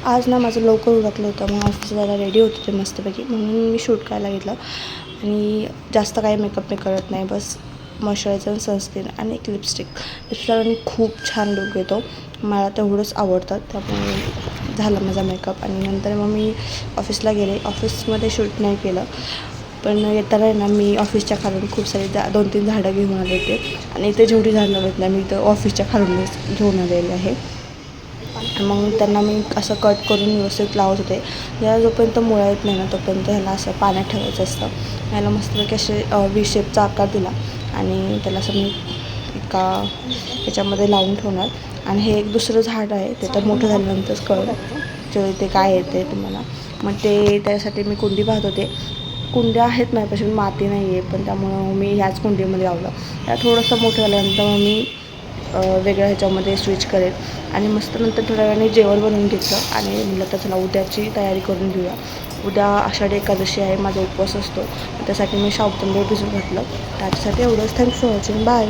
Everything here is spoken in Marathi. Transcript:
आज ना माझं लवकर उरकलं होतं, मग ऑफिसला जायला रेडी होते ते मस्तपैकी, म्हणून मी शूट करायला घेतलं. आणि जास्त काही मेकअप मी करत नाही, बस मॉइश्चरायझर, सनस्क्रीन आणि एक लिपस्टिकने खूप छान लुक येतो. मला तेवढंच आवडतं, त्यामुळे झाला माझा मेकअप. आणि नंतर मग मी ऑफिसला गेले. ऑफिसमध्ये शूट नाही केलं, पण येताना ना मी ऑफिसच्या खालून खूप सारी 2-3 झाडं घेऊन आले होते. आणि इथे जेवढी झाडं लावत नाही मी इथं ऑफिसच्या खालूनच घेऊन आलेले आहे. मग त्यांना मी असं कट करून व्यवस्थित लावत होते. याला जोपर्यंत मुळा येत नाही ना तोपर्यंत ह्याला असं पाण्यात ठेवायचं असतं. ह्याला मस्तपैकी असे व्ही शेपचा आकार दिला आणि त्याला असं मी एका ह्याच्यामध्ये लावून ठेवणार. आणि हे एक दुसरं झाड आहे, ते तर मोठं झाल्यानंतरच कळलं ते काय येते तुम्हाला. मग त्यासाठी मी कुंडी पाहत होते. कुंड्या आहेत माझ्यापाशी, माती नाही आहे, पण त्यामुळं मी ह्याच कुंडीमध्ये लावलं. त्या थोडंसं मोठं झाल्यानंतर मग मी वेगळ्या ह्याच्यामध्ये स्विच करेल. आणि मस्त नंतर थोड्या वेळाने जेवण बनवून घेतलं आणि म्हटलं तर चला उद्याची तयारी करून घेऊया. उद्या आषाढी एकादशी आहे, माझा उपवास असतो, त्यासाठी मी साबुदाणा भिजवून घातलं. त्याच्यासाठी एवढंच. Thanks for watching. बाय.